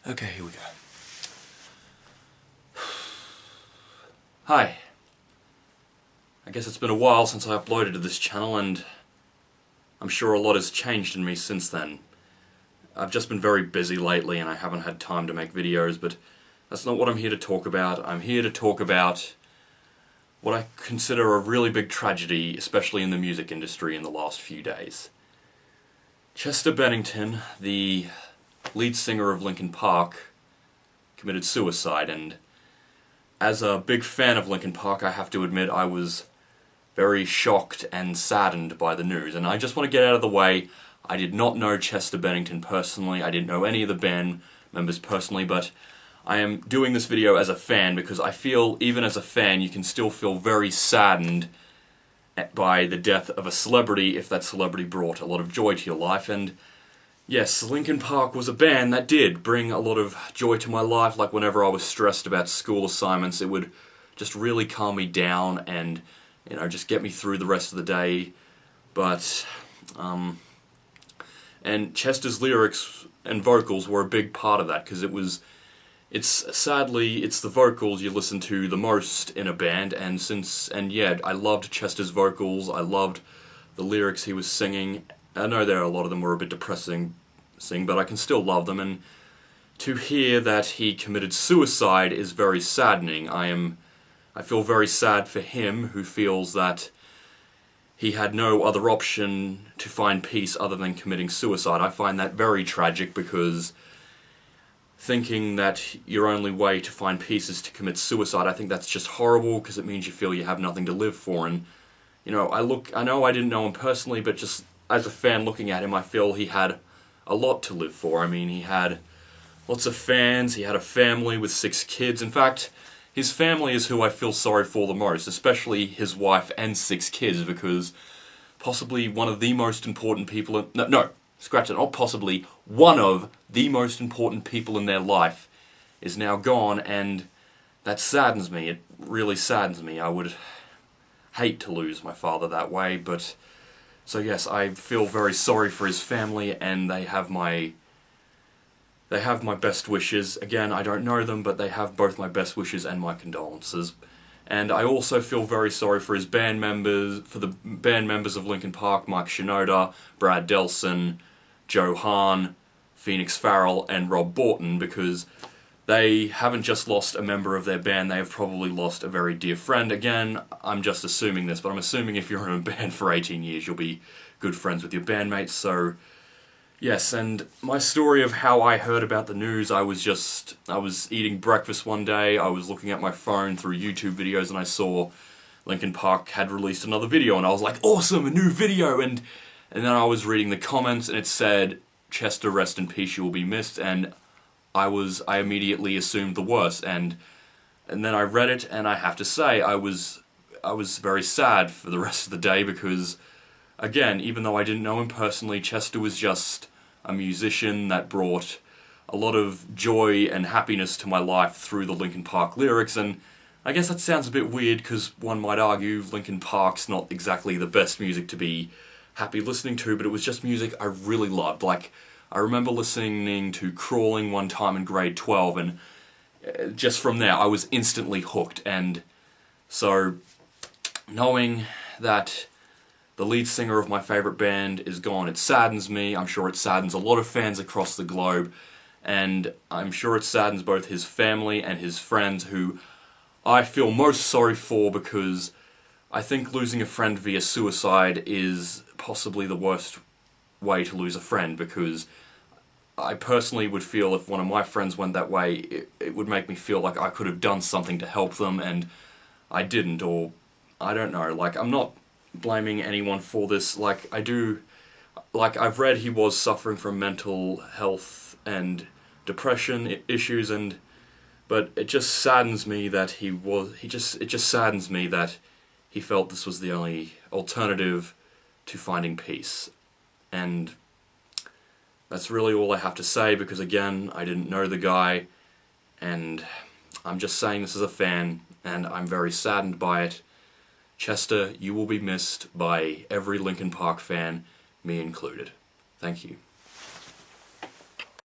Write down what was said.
Okay, here we go. Hi. I guess it's been a while since I uploaded to this channel, and I'm sure a lot has changed in me since then. I've just been very busy lately and I haven't had time to make videos, but that's not what I'm here to talk about. I'm here to talk about what I consider a really big tragedy, especially in the music industry in the last few days. Chester Bennington, the lead singer of Linkin Park, committed suicide, and as a big fan of Linkin Park, I have to admit I was very shocked and saddened by the news. And I just want to get out of the way, I did not know Chester Bennington personally, I didn't know any of the band members personally, but I am doing this video as a fan because I feel, even as a fan, you can still feel very saddened by the death of a celebrity if that celebrity brought a lot of joy to your life. And yes, Linkin Park was a band that did bring a lot of joy to my life. Like whenever I was stressed about school assignments, it would just really calm me down and, you know, just get me through the rest of the day. But, and Chester's lyrics and vocals were a big part of that, because sadly, it's the vocals you listen to the most in a band, and yeah, I loved Chester's vocals, I loved the lyrics he was singing. I know a lot of them were a bit depressing, but I can still love them, and to hear that he committed suicide is very saddening. I feel very sad for him, who feels that he had no other option to find peace other than committing suicide. I find that very tragic, because thinking that your only way to find peace is to commit suicide, I think that's just horrible, because it means you feel you have nothing to live for. And, you know, I know I didn't know him personally, but just as a fan looking at him, I feel he had a lot to live for. I mean, he had lots of fans, he had a family with 6 kids. In fact, his family is who I feel sorry for the most, especially his wife and 6 kids, because possibly one of the most important people not possibly, one of the most important people in their life is now gone, and that saddens me. It really saddens me. I would hate to lose my father that way, but so yes, I feel very sorry for his family, and they have my best wishes. Again, I don't know them, but they have both my best wishes and my condolences. And I also feel very sorry for the band members of Linkin Park, Mike Shinoda, Brad Delson, Joe Hahn, Phoenix Farrell, and Rob Borton, because they haven't just lost a member of their band, they have probably lost a very dear friend. Again, I'm just assuming this, but I'm assuming if you're in a band for 18 years, you'll be good friends with your bandmates, so yes. And my story of how I heard about the news, I was eating breakfast one day, I was looking at my phone through YouTube videos, and I saw Linkin Park had released another video, and I was like, awesome, a new video, and then I was reading the comments, and it said, Chester, rest in peace, you will be missed, and I immediately assumed the worst, and then I read it, and I have to say, I was very sad for the rest of the day, because again, even though I didn't know him personally, Chester was just a musician that brought a lot of joy and happiness to my life through the Linkin Park lyrics. And I guess that sounds a bit weird, because one might argue Linkin Park's not exactly the best music to be happy listening to, but it was just music I really loved. Like, I remember listening to Crawling one time in grade 12, and just from there I was instantly hooked. And so, knowing that the lead singer of my favourite band is gone, it saddens me. I'm sure it saddens a lot of fans across the globe, and I'm sure it saddens both his family and his friends, who I feel most sorry for, because I think losing a friend via suicide is possibly the worst way to lose a friend, because I personally would feel if one of my friends went that way, it would make me feel like I could have done something to help them, and I didn't, or I don't know, like, I'm not blaming anyone for this. Like, I've read he was suffering from mental health and depression issues, but it just saddens me that it just saddens me that he felt this was the only alternative to finding peace. And that's really all I have to say, because again, I didn't know the guy, and I'm just saying this as a fan, and I'm very saddened by it. Chester, you will be missed by every Linkin Park fan, me included. Thank you.